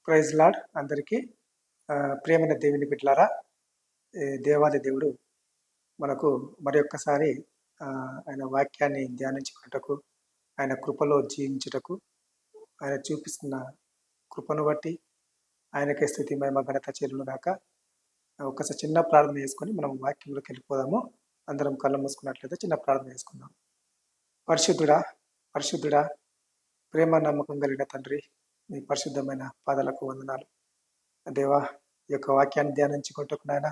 Praise lord అందరికీ. ప్రియమైన దేవుని బిడ్డలారా, ఈ దేవాది దేవుడు మనకు మరొక్కసారి ఆయన వాక్యాన్ని ధ్యానించుకున్నటకు, ఆయన కృపలో జీవించుటకు, ఆయన చూపిస్తున్న కృపను బట్టి ఆయనకే స్తుతి మహిమ ఘనత చెల్లును గాక. ఒకసారి చిన్న ప్రార్థన చేసుకొని మనం వాక్యంలోకి వెళ్ళిపోదాము. అందరం కళ్ళు మూసుకున్నట్లయితే చిన్న ప్రార్థన చేసుకుందాం. పరిశుద్ధుడా, పరిశుద్ధుడా, ప్రేమ నమ్మకం కలిగిన తండ్రి, మీ పరిశుద్ధమైన పాదాలకు వందనాలు. దేవా, ఈ యొక్క వాక్యాన్ని ధ్యానించుకుంటూ నాయన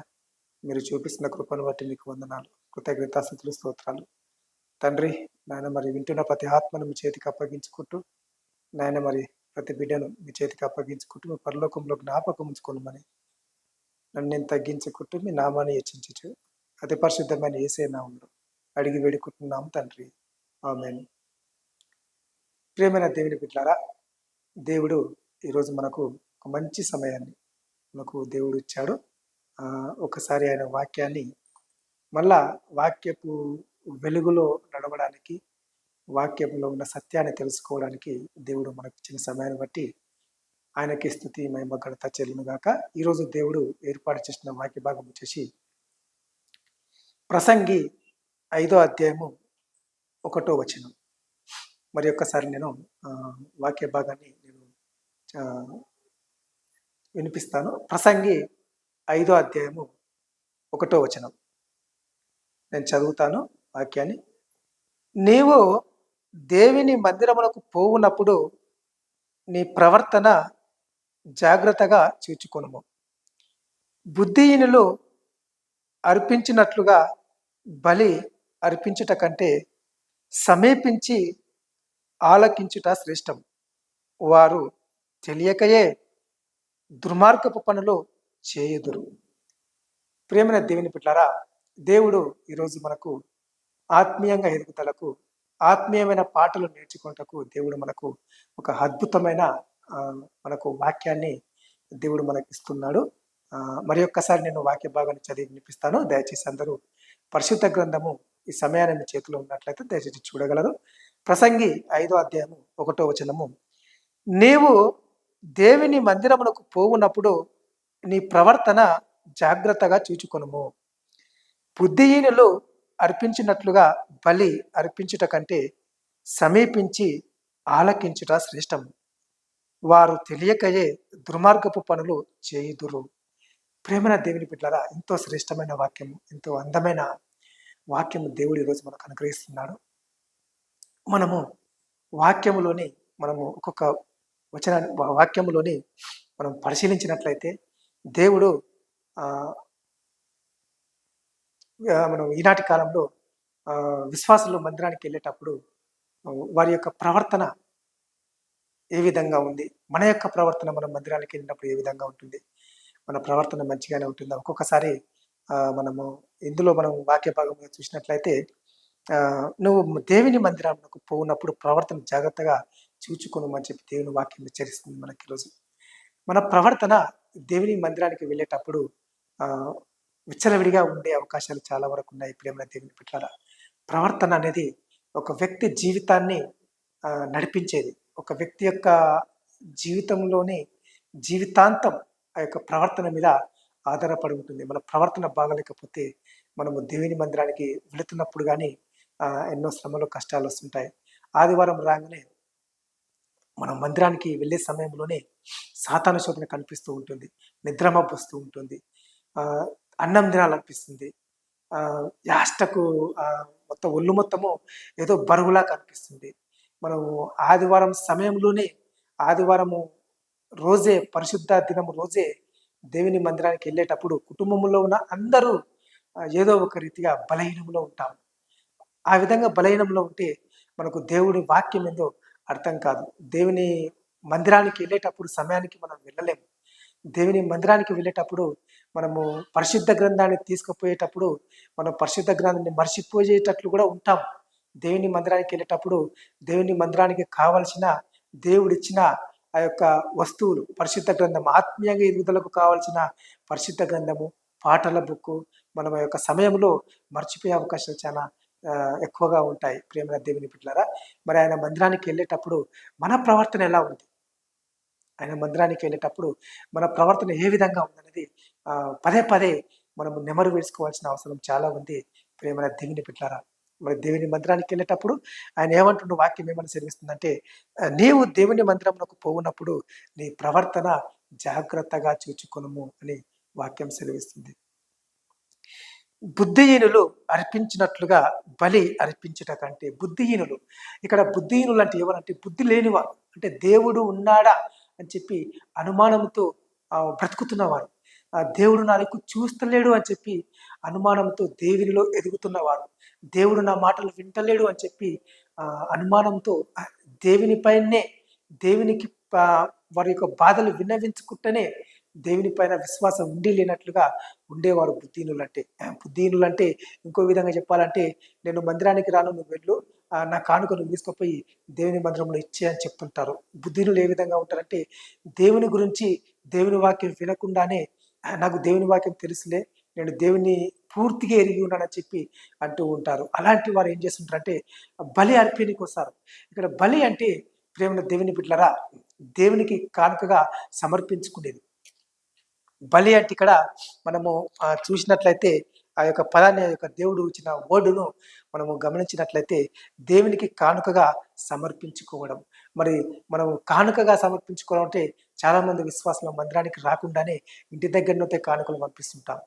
మీరు చూపిస్తున్న కృపను బట్టి మీకు వందనాలు, కృతజ్ఞతాస్తుతులు, స్తోత్రాలు. తండ్రి, నాయన మరి వింటున్న ప్రతి ఆత్మను మీ చేతికి అప్పగించుకుంటూ, నాయన మరి ప్రతి బిడ్డను మీ చేతికి అప్పగించుకుంటూ మీ పరలోకంలో జ్ఞాపకం ఉంచుకోమని నన్ను నేను తగ్గించుకుంటూ మీ నామాన్ని హెచ్చించు అతి పరిశుద్ధమైన యేసే నామములో అడిగి వేడుకుంటున్నాము తండ్రి, ఆమేన్. ప్రియమైన దేవుని బిడ్డలారా, దేవుడు ఈరోజు మనకు ఒక మంచి సమయాన్ని మనకు దేవుడు ఇచ్చాడు. ఒకసారి ఆయన వాక్యాన్ని మళ్ళా వాక్యపు వెలుగులో నడవడానికి, వాక్యంలో ఉన్న సత్యాన్ని తెలుసుకోవడానికి దేవుడు మనకు ఇచ్చిన సమయాన్ని బట్టి ఆయనకి స్తుతి మహిమ ఘనత చెల్లును గాక. ఈరోజు దేవుడు ఏర్పాటు చేసిన వాక్య భాగం వచ్చేసి ప్రసంగి 5వ అధ్యాయము 1వ వచనం. మరి ఒక్కసారి నేను వాక్య భాగాన్ని నేను వినిపిస్తాను. ప్రసంగి 5వ అధ్యాయము 1వ వచనం నేను చదువుతాను వాక్యాన్ని. నీవు దేవుని మందిరమునకు పోవునప్పుడు నీ ప్రవర్తన జాగ్రత్తగా చూచుకొనుము. బుద్ధిహీనులు అర్పించినట్లుగా బలి అర్పించుట కంటే సమీపించి ఆలకించుట శ్రేష్టం. వారు తెలియకయే దుర్మార్గపు పనులు చేయుదురు. ప్రియమైన దేవుని బిడ్డలారా, దేవుడు ఈరోజు మనకు ఆత్మీయంగా ఎదుగుదలకు, ఆత్మీయమైన పాటలు నేర్చుకుంటకు దేవుడు మనకు ఒక అద్భుతమైన మనకు వాక్యాన్ని దేవుడు మనకి ఇస్తున్నాడు. మరి ఒక్కసారి నేను వాక్య భాగాన్ని చదివి వినిపిస్తాను. దయచేసి అందరూ పరిశుద్ధ గ్రంథము ఈ సమయాన్ని మీ చేతిలో ఉన్నట్లయితే దయచేసి చూడగలరు. ప్రసంగి 5వ అధ్యాయము 1వ వచనము. నీవు దేవుని మందిరమునకు పోవునప్పుడు నీ ప్రవర్తన జాగ్రత్తగా చూచుకొనుము. బుద్ధిహీనులు అర్పించినట్లుగా బలి అర్పించుట కంటే సమీపించి ఆలకించుట శ్రేష్టం. వారు తెలియకయే దుర్మార్గపు పనులు చేయుదురు. ప్రేమన దేవుని బిడ్డలారా, ఎంతో శ్రేష్టమైన వాక్యము, ఎంతో అందమైన వాక్యము దేవుడు ఈరోజు మనకు అనుగ్రహిస్తున్నాడు. మనము వాక్యములోని ఒక్కొక్క వచనాన్ని వాక్యములోని మనం పరిశీలించినట్లయితే దేవుడు మనం ఈనాటి కాలంలో విశ్వాసులు మందిరానికి వెళ్ళేటప్పుడు వారి యొక్క ప్రవర్తన ఏ విధంగా ఉంది, మన యొక్క ప్రవర్తన మనం మందిరానికి వెళ్ళినప్పుడు ఏ విధంగా ఉంటుంది, మన ప్రవర్తన మంచిగానే ఉంటుందా? ఒక్కొక్కసారి మనము ఇందులో మనం వాక్య భాగంగా చూసినట్లయితే నువ్వు దేవుని మందిరానికి పోయినప్పుడు ప్రవర్తన జాగ్రత్తగా చూచుకోమని చెప్పి దేవుని వాక్యం హెచ్చరిస్తుంది మనకి ఈరోజు. మన ప్రవర్తన దేవుని మందిరానికి వెళ్ళేటప్పుడు విచ్చలవిడిగా ఉండే అవకాశాలు చాలా వరకు ఉన్నాయి. ప్రేమ దేవుని బిడ్డలారా, ప్రవర్తన అనేది ఒక వ్యక్తి జీవితాన్ని నడిపించేది. ఒక వ్యక్తి యొక్క జీవితంలోని జీవితాంతం ఆ యొక్క ప్రవర్తన మీద ఆధారపడి ఉంటుంది. మన ప్రవర్తన బాగలేకపోతే మనము దేవుని మందిరానికి వెళుతున్నప్పుడు కానీ ఎన్నో శ్రమలు, కష్టాలు వస్తుంటాయి. ఆదివారం రాగానే మనం మందిరానికి వెళ్ళే సమయంలోనే సాతాను శోధన కనిపిస్తూ ఉంటుంది, నిద్రమబ్బు వస్తూ ఉంటుంది, అన్నం తినాలనిపిస్తుంది, యాష్టకు మొత్తం ఒళ్ళు మొత్తము ఏదో బరువులా కనిపిస్తుంది. మనము ఆదివారం సమయంలోనే, ఆదివారము రోజే, పరిశుద్ధ దినము రోజే దేవుని మందిరానికి వెళ్ళేటప్పుడు కుటుంబంలో ఉన్న అందరూ ఏదో ఒక రీతిగా బలహీనంలో ఉంటాం. ఆ విధంగా బలహీనంలో ఉంటే మనకు దేవుడి వాక్యం ఏందో అర్థం కాదు. దేవుని మందిరానికి వెళ్ళేటప్పుడు సమయానికి మనం వెళ్ళలేము. దేవుని మందిరానికి వెళ్ళేటప్పుడు మనము పరిశుద్ధ గ్రంథాన్ని తీసుకుపోయేటప్పుడు మనం పరిశుద్ధ గ్రంథాన్ని మర్చిపోయేటట్లు కూడా ఉంటాం. దేవుని మందిరానికి వెళ్ళేటప్పుడు దేవుని మందిరానికి కావలసిన దేవుడిచ్చిన ఆ యొక్క వస్తువులు, పరిశుద్ధ గ్రంథం, ఆత్మీయంగా ఎదుగుదలకు కావాల్సిన పరిశుద్ధ గ్రంథము, పాటల బుక్కు మనం ఆ యొక్క సమయంలో మర్చిపోయే అవకాశాలు చాలా ఎక్కువగా ఉంటాయి. ప్రేమ దేవుని బిడ్డలారా, మరి ఆయన మందిరానికి వెళ్ళేటప్పుడు మన ప్రవర్తన ఎలా ఉంది? ఆయన మందిరానికి వెళ్ళేటప్పుడు మన ప్రవర్తన ఏ విధంగా ఉందనేది పదే పదే మనము నెమరు వేసుకోవాల్సిన అవసరం చాలా ఉంది. ప్రియమైన దేవుని బిడ్డలారా, మరి దేవుని మందిరానికి వెళ్ళేటప్పుడు ఆయన ఏమంటుండు, వాక్యం ఏమని సెలవిస్తుందంటే, నీవు దేవుని మందిరమునకు పోవునప్పుడు నీ ప్రవర్తన జాగ్రత్తగా చూచుకొనుము అని వాక్యం సెలవిస్తుంది. బుద్ధిహీనులు అర్పించినట్లుగా బలి అర్పించుట కంటే, బుద్ధిహీనులు, ఇక్కడ బుద్ధిహీనులు అంటే ఎవరంటే బుద్ధి లేనివారు, అంటే దేవుడు ఉన్నాడా అని చెప్పి అనుమానంతో బ్రతుకుతున్నవారు, దేవుడు నా దిక్కు చూస్తలేడు అని చెప్పి అనుమానంతో దేవునిలో ఎదుగుతున్నవారు, దేవుడు నా మాటలు వింటలేడు అని చెప్పి అనుమానంతో దేవుని పైనే దేవునికి వారి యొక్క బాధలు విన్నవించుకుంటేనే దేవుని పైన విశ్వాసం ఉండి లేనట్లుగా ఉండేవారు బుద్ధిహీనులు అంటే. బుద్ధిహీనులు అంటే ఇంకో విధంగా చెప్పాలంటే, నేను మందిరానికి రాను, నువ్వు వెళ్ళు, నా కానుక నువ్వు తీసుకుపోయి దేవుని మందిరంలో ఇచ్చే అని చెప్తుంటారు. బుద్ధిహీనులు ఏ విధంగా ఉంటారంటే, దేవుని గురించి దేవుని వాక్యం వినకుండానే నాకు దేవుని వాక్యం తెలుసులే, నేను దేవుని పూర్తిగా ఎరిగి ఉన్నానని చెప్పి అంటూ ఉంటారు. అలాంటి వారు ఏం చేస్తుంటారంటే బలి అర్పణకి వస్తారు. ఇక్కడ బలి అంటే ప్రేమ దేవుని బిడ్డలారా, దేవునికి కానుకగా సమర్పించుకునేది. బలి అంటే ఇక్కడ మనము చూసినట్లయితే ఆ యొక్క పదాన్ని, యొక్క దేవుడు ఇచ్చిన వర్డును మనము గమనించినట్లయితే దేవునికి కానుకగా సమర్పించుకోవడం. మరి మనము కానుకగా సమర్పించుకోవడం అంటే చాలామంది విశ్వాసుల మందిరానికి రాకుండానే ఇంటి దగ్గరనైతే కానుకలు పంపిస్తుంటాం.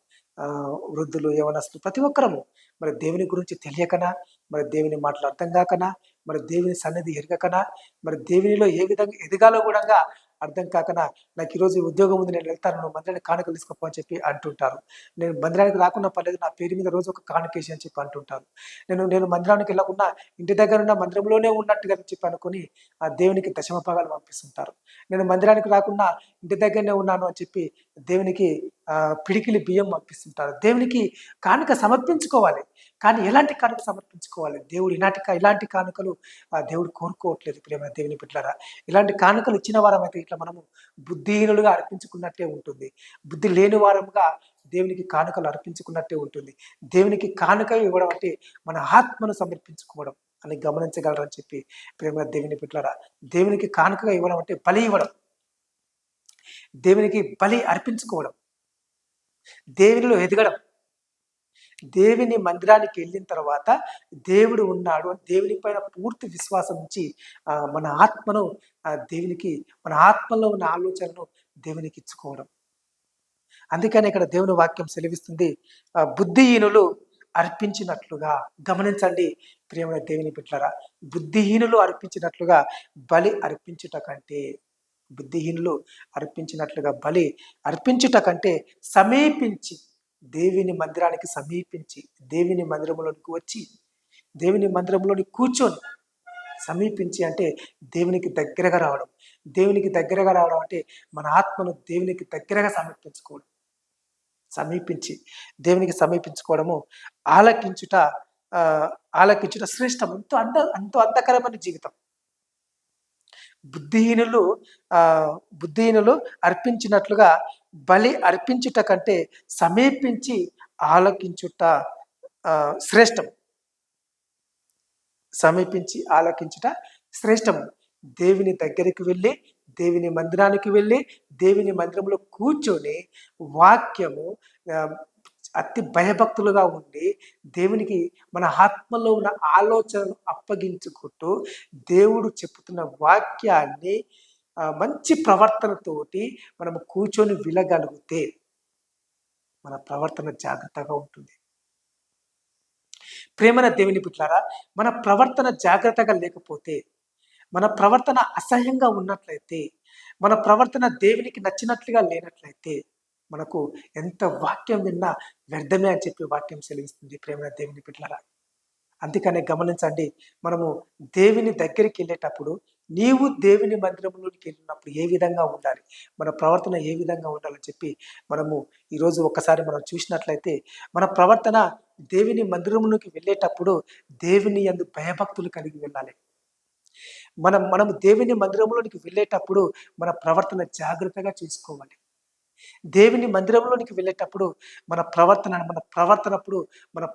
వృద్ధులు, యవనస్తులు, ప్రతి ఒక్కరము మరి దేవుని గురించి తెలియకనా, మరి దేవుని మాటలు అర్థం కాకనా, మరి దేవుని సన్నిధి ఎరగకనా, మరి దేవునిలో ఏ విధంగా ఎదగాలో కూడా అర్థం కాకనా, నాకు ఈరోజు ఉద్యోగం ఉంది, నేను వెళ్తాను, నువ్వు మందిరానికి కానుకలు తీసుకోపో అని చెప్పి అంటుంటారు. నేను మందిరానికి రాకుండా పర్లేదు, నా పేరు మీద రోజు ఒక కానుకేసి అని చెప్పి అంటుంటారు. నేను మందిరానికి వెళ్ళకుండా ఇంటి దగ్గర ఉన్న మందిరంలోనే ఉన్నట్టుగా చెప్పి అనుకుని ఆ దేవునికి దశమ భాగాలు పంపిస్తుంటారు. నేను మందిరానికి రాకుండా ఇంటి దగ్గరనే ఉన్నాను అని చెప్పి దేవునికి పిడికిలి బియ్యం పంపిస్తుంటారు. దేవునికి కానుక సమర్పించుకోవాలి, కానీ ఎలాంటి కానుక సమర్పించుకోవాలి? దేవుడు ఇలాంటి కానుకలు దేవుడు కోరుకోవట్లేదు. ప్రేమ దేవుని బిడ్డలారా, ఇలాంటి కానుకలు ఇచ్చిన వారమైతే ఇట్లా మనము బుద్ధిహీనులుగా అర్పించుకున్నట్టే ఉంటుంది. బుద్ధి లేని వారముగా దేవునికి కానుకలు అర్పించుకున్నట్టే ఉంటుంది. దేవునికి కానుక ఇవ్వడం అంటే మన ఆత్మను సమర్పించుకోవడం అని గమనించగలరని చెప్పి ప్రేమ దేవుని బిడ్డలారా, దేవునికి కానుకగా ఇవ్వడం అంటే బలి ఇవ్వడం, దేవునికి బలి అర్పించుకోవడం, దేవునిలో ఎదగడం. దేవుని మందిరానికి వెళ్ళిన తర్వాత దేవుడు ఉన్నాడు అని దేవుని పైన పూర్తి విశ్వాసం ఉంచి మన ఆత్మను దేవునికి, మన ఆత్మలో ఉన్న ఆలోచనను దేవునికి ఇచ్చుకోవడం. అందుకని ఇక్కడ దేవుని వాక్యం సెలవిస్తుంది, బుద్ధిహీనులు అర్పించినట్లుగా. గమనించండి ప్రియమైన దేవుని బిడ్డలారా, బుద్ధిహీనులు అర్పించినట్లుగా బలి అర్పించుట కంటే, బుద్ధిహీనులు అర్పించినట్లుగా బలి అర్పించుట కంటే సమీపించి, దేవుని మందిరానికి సమీపించి, దేవుని మందిరంలోనికి వచ్చి, దేవుని మందిరంలోని కూర్చొని, సమీపించి అంటే దేవునికి దగ్గరగా రావడం. దేవునికి దగ్గరగా రావడం అంటే మన ఆత్మను దేవునికి దగ్గరగా సమర్పించుకోవడం. సమీపించి దేవునికి సమీపించుకోవడము, ఆలకించుట ఆలకించుట శ్రేష్టం. ఎంతో అందకరమైన జీవితం. బుద్ధిహీనులు అర్పించినట్లుగా బలి అర్పించుట కంటే సమీపించి ఆలకించుట శ్రేష్టం. సమీపించి ఆలకించుట శ్రేష్టము. దేవుని దగ్గరికి వెళ్ళి, దేవుని మందిరానికి వెళ్ళి, దేవుని మందిరంలో కూర్చొని వాక్యము అతి భయభక్తులుగా ఉండి దేవునికి మన ఆత్మలో ఉన్న ఆలోచనను అప్పగించుకుంటూ దేవుడు చెప్తున్న వాక్యాన్ని మంచి ప్రవర్తనతోటి మనము కూర్చొని వినగలిగితే మన ప్రవర్తన జాగ్రత్తగా ఉంటుంది. ప్రేమన దేవుని బిడ్డలారా, మన ప్రవర్తన జాగ్రత్తగా లేకపోతే, మన ప్రవర్తన అసహ్యంగా ఉన్నట్లయితే, మన ప్రవర్తన దేవునికి నచ్చినట్లుగా లేనట్లయితే మనకు ఎంత వాక్యం విన్నా వ్యర్థమే అని చెప్పి వాక్యం సెలవిస్తుంది. ప్రేమన దేవుని బిడ్డలారా, అందుకనే గమనించండి, మనము దేవుని దగ్గరికి వెళ్ళేటప్పుడు, నీవు దేవుని మందిరంలోనికి వెళ్ళినప్పుడు ఏ విధంగా ఉండాలి, మన ప్రవర్తన ఏ విధంగా ఉండాలని చెప్పి మనము ఈరోజు ఒక్కసారి మనం చూసినట్లయితే, మన ప్రవర్తన దేవుని మందిరంలోకి వెళ్ళేటప్పుడు దేవుని యందు భయభక్తులు కలిగి వెళ్ళాలి. మనము దేవుని మందిరంలోనికి వెళ్ళేటప్పుడు మన ప్రవర్తన జాగ్రత్తగా చూసుకోవాలి. దేవుని మందిరంలోనికి వెళ్ళేటప్పుడు మన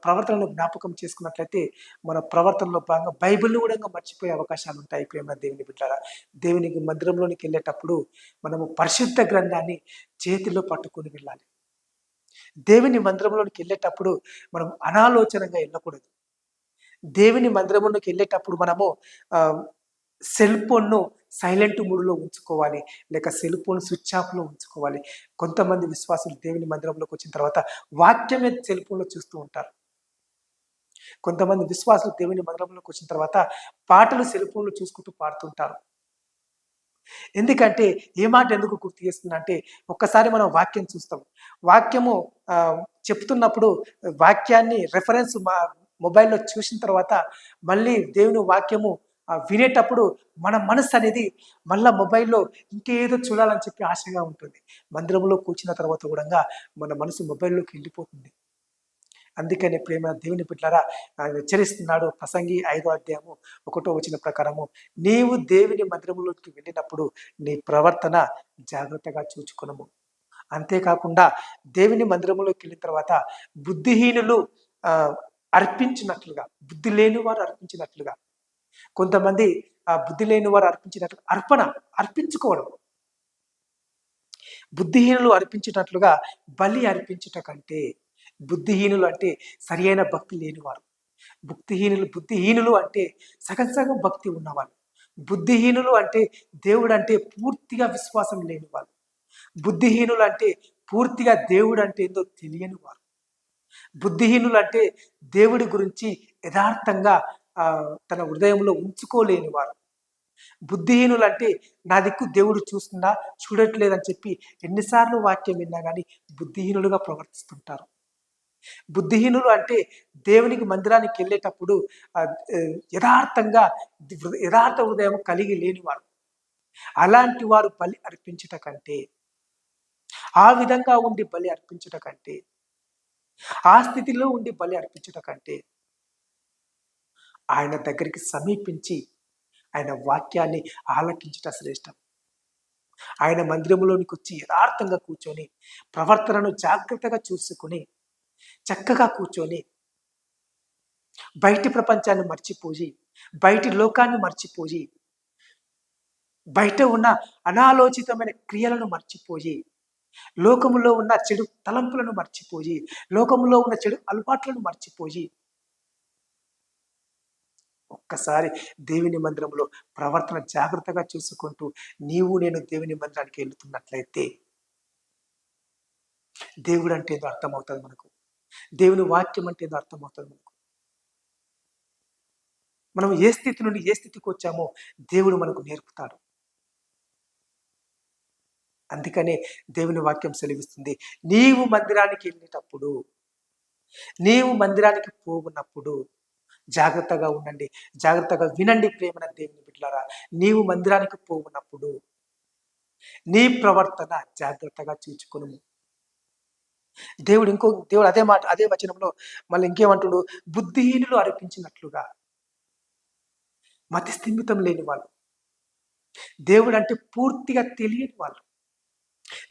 ప్రవర్తనను జ్ఞాపకం చేసుకున్నట్లయితే, మన ప్రవర్తనలో భాగంగా బైబిల్‌ని గూడా మర్చిపోయే అవకాశాలుంటాయి ప్రియమైన దేవుని బిడ్డలారా. దేవునికి మందిరంలోనికెళ్ళేటప్పుడు మనము పరిశుద్ధ గ్రంథాన్ని చేతిలో పట్టుకొని వెళ్ళాలి. దేవుని మందిరంలోనికెళ్ళేటప్పుడు మనం అనాలోచనగా ఎళ్ళకూడదు. దేవుని మందిరంలోకెళ్ళేటప్పుడు మనము ఆహ్, సెల్ ఫోన్‌ను సైలెంట్ మోడ్‌లో ఉంచుకోవాలి. లేక సెల్ ఫోన్ స్విచ్ ఆఫ్‌లో ఉంచుకోవాలి. కొంతమంది విశ్వాసులు దేవుని మందిరంలోకొచ్చిన తర్వాత వాక్యమే సెల్ ఫోన్‌లో చూస్తూ ఉంటారు. కొంతమంది విశ్వాసులు దేవుని మందిరంలోకొచ్చిన తర్వాత పాటలు సెల్ ఫోన్‌లో చూసుకుంటూ పాడుతుంటారు. ఎందుకంటే, ఏ మాట ఎందుకు గుర్తు చేస్తున్నా అంటే, ఒక్కసారి మనం వాక్యం చూస్తాం. వాక్యము ఆహ్, చెప్తున్నప్పుడు వాక్యాన్ని రిఫరెన్స్ మొబైల్‌లో చూసిన తర్వాత మళ్ళీ దేవుని వాక్యము వినేటప్పుడు మన మనస్సనేది మళ్ళా మొబైల్‌లో ఇంకేదో చూడాలని చెప్పి ఆశగా ఉంటుంది. మందిరంలో కూర్చున్న తర్వాత గూడంగా మన మనసు మొబైల్‌లోకి ఎళ్ళిపోతుంది. అందుకనే ప్రేమ దేవుని బిడ్డలారా హెచ్చరిస్తున్నాడు ప్రసంగి 5వ అధ్యాయము 1 వచనం ప్రకారము, నీవు దేవుని మందిరములోకి వెళ్ళినప్పుడు నీ ప్రవర్తన జాగ్రత్తగా చూచుకొనుము. అంతేకాకుండా దేవుని మందిరములోకెళ్ళిన తర్వాత బుద్ధిహీనులు ఆహ్, అర్పించినట్లుగా, బుద్ధి లేని వారు అర్పించినట్లుగా, కొంతమంది బుద్ధి లేని వారు అర్పించినట్లు అర్పించుకోవడం. బుద్ధిహీనులు అర్పించినట్లుగా బలి అర్పించుట కంటే, బుద్ధిహీనులు అంటే సరియైన భక్తి లేనివారు. బుద్ధిహీనులు అంటే సగం సగం భక్తి ఉన్నవాళ్ళు. బుద్ధిహీనులు అంటే దేవుడంటే పూర్తిగా విశ్వాసం లేనివాళ్ళు. బుద్ధిహీనులు అంటే పూర్తిగా దేవుడంటే ఏందో తెలియని వారు. బుద్ధిహీనులు అంటే దేవుడి గురించి యథార్థంగా తన హృదయంలో ఉంచుకోలేని వారు. బుద్ధిహీనులంటే నా దిక్కు దేవుడు చూస్తుండా, చూడట్లేదని చెప్పి ఎన్నిసార్లు వాక్యం విన్నా గాని బుద్ధిహీనులుగా ప్రవర్తిస్తుంటారు. బుద్ధిహీనులు అంటే దేవునికి మందిరానికెళ్ళేటప్పుడు యథార్థంగా యథార్థ హృదయం కలిగి లేనివారు. అలాంటి వారు బలి అర్పించుట కంటే, ఆ విధంగా ఉండి బలి అర్పించుట కంటే, ఆ స్థితిలో ఉండి బలి అర్పించుట కంటే, ఆయన దగ్గరికి సమీపించి ఆయన వాక్యాన్ని ఆలకించుట శ్రేష్టం. ఆయన మందిరంలోనికొచ్చి యథార్థంగా కూర్చొని, ప్రవర్తనను జాగ్రత్తగా చూసుకొని, చక్కగా కూర్చొని, బయటి ప్రపంచాన్ని మర్చిపోయి, బయటి లోకాన్ని మర్చిపోయి, బయట ఉన్న అనాలోచితమైన క్రియలను మర్చిపోయి, లోకములో ఉన్న చెడు తలంపులను మర్చిపోయి, లోకములో ఉన్న చెడు అలవాట్లను మర్చిపోయి, ఒక్కసారి దేవుని మందిరంలో ప్రవర్తన జాగ్రత్తగా చూసుకుంటూ, నేను దేవుని మందిరానికి ఎళ్తున్నట్లయితే, దేవుడంటే ఏదో అర్థమవుతది మనకు. దేవుని వాక్యం అంటే ఏదో అర్థమవుతది మనకు. మనం ఏ స్థితి నుండి ఏ స్థితికొచ్చామో దేవుడు మనకు నేర్పుతాడు. అందుకనే దేవుని వాక్యం సెలవిస్తుంది. నీవు మందిరానికి పోవున్నప్పుడు జాగ్రత్తగా ఉండండి. జాగ్రత్తగా వినండి ప్రియమైన దేవుని బిడ్డలారా. నీవు మందిరానికి పోవున్నప్పుడు నీ ప్రవర్తన జాగ్రత్తగా చూచుకొనుము. దేవుడు అదే మాట అదే వచనంలో మళ్ళీ ఇంకేమంటుండు? బుద్ధిహీనులు అర్పించినట్లుగా, మతి స్థిమితం లేని వాళ్ళు, దేవుడంటే పూర్తిగా తెలియని వాళ్ళు,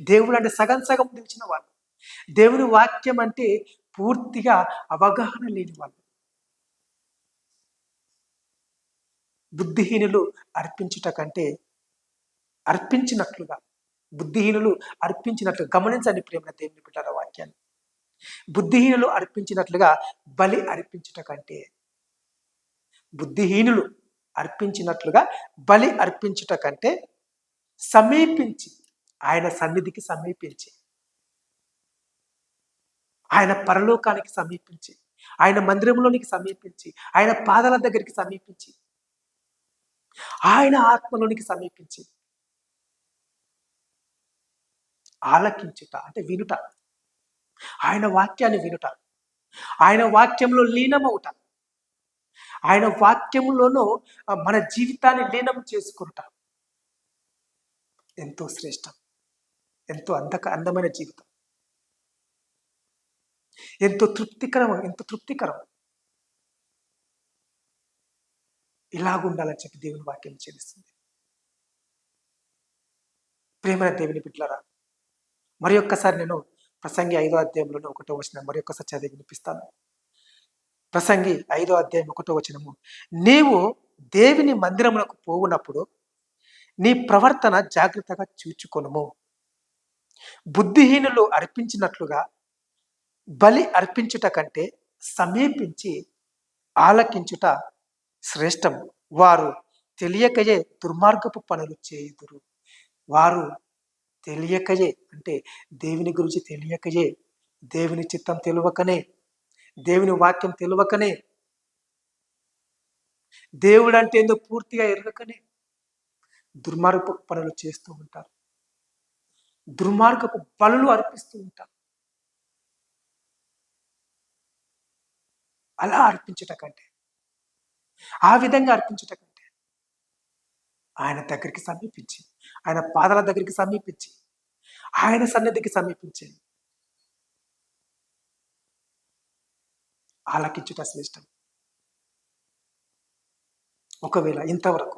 దేవుడంటే సగం సగం తెలిసిన వాళ్ళు, దేవుని వాక్యం అంటే పూర్తిగా అవగాహన లేని వాళ్ళు, బుద్ధిహీనులు అర్పించుట కంటే అర్పించినట్లుగా, బుద్ధిహీనులు గమనించండి ప్రేమ దేవుని బిడ్డలారా వాక్యాన్ని. బుద్ధిహీనులు అర్పించినట్లుగా బలి అర్పించుట కంటే, బుద్ధిహీనులు అర్పించినట్లుగా బలి అర్పించుట కంటే సమీపించి, ఆయన సన్నిధికి సమీపించి, ఆయన పరలోకానికి సమీపించి, ఆయన మందిరంలోనికి సమీపించి, ఆయన పాదాల దగ్గరికి సమీపించి, ఆయన ఆత్మలోనికి సమీపించి, ఆలకించుట అంటే వినుట, ఆయన వాక్యాన్ని వినుట, ఆయన వాక్యంలో లీనమవుట, ఆయన వాక్యములోనూ మన జీవితాన్ని లీనం చేసుకొనుట ఎంతో శ్రేష్టం. ఎంతో అందమైన జీవితం. ఎంతో తృప్తికరం. ఇలాగుండాలని చెప్పి దేవుని వాక్యం చెల్లిస్తుంది. ప్రేమైన దేవుని బిడ్డలారా, మరి ఒక్కసారి నేను ప్రసంగి 5వ అధ్యాయంలోని 1వ వచనం మరి ఒక్కసారి చదివి వినిపిస్తాను. ప్రసంగి 5వ అధ్యాయం 1వ వచనము. నీవు దేవుని మందిరమునకు పోవునప్పుడు నీ ప్రవర్తన జాగ్రత్తగా చూచుకొనుము. బుద్ధిహీనులు అర్పించినట్లుగా బలి అర్పించుట కంటే సమీపించి ఆలకించుట శ్రేష్టము. వారు తెలియకయే దుర్మార్గపు పనులు చేయుదురు. వారు తెలియకయే అంటే దేవుని గురించి తెలియకయే, దేవుని చిత్తం తెలియకనే, దేవుని వాక్యం తెలియకనే, దేవుడు అంటే ఏందో పూర్తిగా ఎరగకనే దుర్మార్గపు పనులు చేస్తూ ఉంటారు. దుర్మార్గపు బలులు అర్పిస్తూ ఉంటారు. అలా అర్పించుట కంటే, ఆ విధంగా అర్పించుట కంటే ఆయన దగ్గరికి సమీపించి, ఆయన పాదాల దగ్గరికి సమీపించి, ఆయన సన్నిధికి సమీపించి ఆలకించుట శ్రేష్టం. ఒకవేళ ఇంతవరకు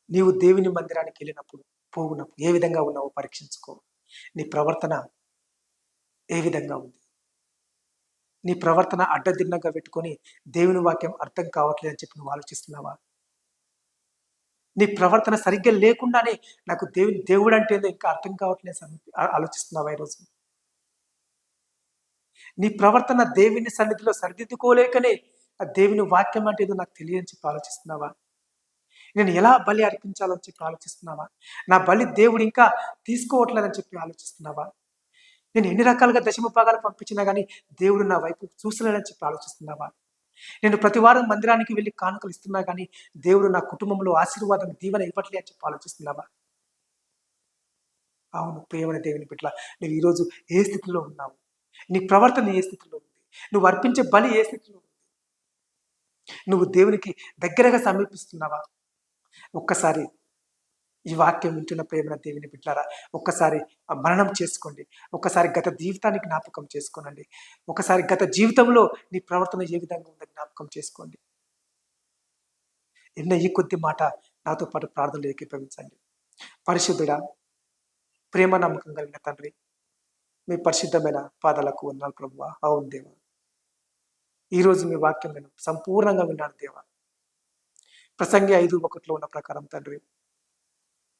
నీవు దేవుని మందిరానికి వెళ్ళినప్పుడు, పోవునప్పుడు ఏ విధంగా ఉన్నావో పరీక్షించుకో. నీ ప్రవర్తన ఏ విధంగా ఉంది? నీ ప్రవర్తన అడ్డదిడ్డంగా పెట్టుకొని దేవుని వాక్యం అర్థం కావట్లేదని చెప్పి నువ్వు ఆలోచిస్తున్నావా? నీ ప్రవర్తన సరిగ్గా లేకుండానే నాకు దేవుడు అంటే ఏందో ఇంకా అర్థం కావట్లేదు ఆలోచిస్తున్నావా ఈరోజు? నీ ప్రవర్తన దేవుని సన్నిధిలో సరిదిద్దుకోలేకనే ఆ దేవుని వాక్యం అంటే ఏదో నాకు తెలియని చెప్పి ఆలోచిస్తున్నావా? నేను ఎలా బలి అర్పించాలని చెప్పి ఆలోచిస్తున్నావా? నా బలి దేవుడు ఇంకా తీసుకోవట్లేదని చెప్పి ఆలోచిస్తున్నావా? నేను ఎన్ని రకాలుగా దశమ భాగాలు పంపించినా కానీ దేవుడు నా వైపు చూసలేదని చెప్పి ఆలోచిస్తున్నావా? నేను ప్రతి వారం మందిరానికి వెళ్ళి కానుకలు ఇస్తున్నా కానీ దేవుడు నా కుటుంబంలో ఆశీర్వాదం దీవెన ఇవ్వట్లే అని చెప్పి ఆలోచిస్తున్నావా? అవును, ప్రియమైన దేవుని బిడ్డల, నువ్వు ఈరోజు ఏ స్థితిలో ఉన్నావు? నీ ప్రవర్తన ఏ స్థితిలో ఉంది? నువ్వు అర్పించే బలి ఏ స్థితిలో ఉంది? నువ్వు దేవునికి దగ్గరగా సమీపిస్తున్నావా? ఒక్కసారి ఈ వాక్యం వింటున్న ప్రేమన దేవుని బిడ్డారా, ఒక్కసారి మరణం చేసుకోండి. ఒక్కసారి గత జీవితాన్ని జ్ఞాపకం చేసుకోనండి. ఒకసారి గత జీవితంలో నీ ప్రవర్తన ఏ విధంగా ఉందో జ్ఞాపకం చేసుకోండి. ఎన్న ఈ కొద్ది మాట నాతో పాటు ప్రార్థనలు ఏకీభవించండి. పరిశుద్ధుడా, ప్రేమ నమ్మకం కలిగిన తండ్రి, మీ పరిశుద్ధమైన పాదాలకు వందనాలు ప్రభువా. అవును దేవా, ఈరోజు మీ వాక్యం నేను సంపూర్ణంగా విన్నాను దేవా. ప్రసంగి 5:1 ఉన్న ప్రకారం తండ్రి,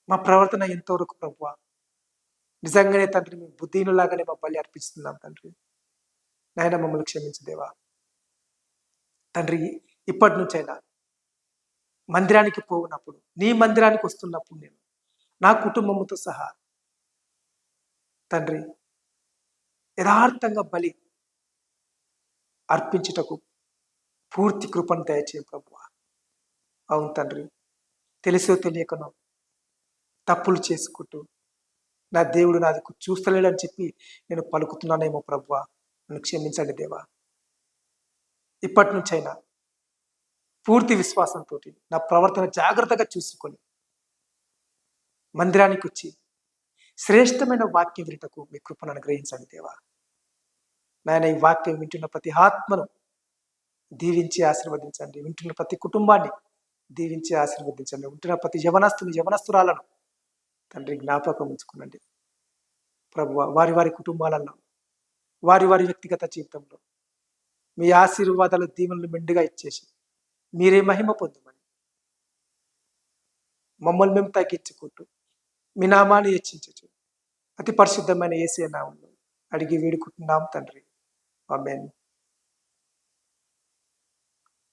మా ప్రవర్తన ఎంతవరకు ప్రభువా నిజంగానే తండ్రి మేము బుద్ధిహీనులాగానే మా బలి అర్పిస్తున్నాం తండ్రి. నాయన మమ్మల్ని క్షమించు దేవా. తండ్రి, ఇప్పటి నుంచైనా మందిరానికి పోవునప్పుడు, నీ మందిరానికి వస్తున్నప్పుడు నేను నా కుటుంబముతో సహా తండ్రి యథార్థంగా బలి అర్పించుటకు పూర్తి కృపను దయచేయ ప్రభువా. అవును తండ్రి, తెలిసో తెలియకనో తప్పులు చేసుకుంటూ నా దేవుడు నాది చూస్తలేడని చెప్పి నేను పలుకుతున్నానేమో ప్రభువా, నన్ను క్షమించండి దేవా. ఇప్పటి నుంచైనా పూర్తి విశ్వాసంతో నా ప్రవర్తన జాగ్రత్తగా చూసుకొని మందిరానికి వచ్చి శ్రేష్టమైన వాక్యం వినటకు మీ కృపను అనుగ్రహించండి దేవా. నాయన, ఈ వాక్యం వింటున్న ప్రతి ఆత్మను దీవించి ఆశీర్వదించండి. వింటున్న ప్రతి కుటుంబాన్ని దీవించి ఆశీర్వదించండి. ఉంటున్న ప్రతి యవనస్తురాలను తండ్రి జ్ఞాపకం ఉంచుకునండి ప్రభువా. వారి వారి కుటుంబాలలో, వారి వారి వ్యక్తిగత జీవితంలో మీ ఆశీర్వాదాలు దీవెనలు మెండుగా ఇచ్చేసి మీరే మహిమ పొందమని మమ్మల్ని మేము తగ్గించుకుంటూ మీ నామాన్ని హెచ్చించచ్చు అతి పరిశుద్ధమైన యేసయ్య నామములో అడిగి వేడుకుంటున్నాం తండ్రి. ఆమేన్.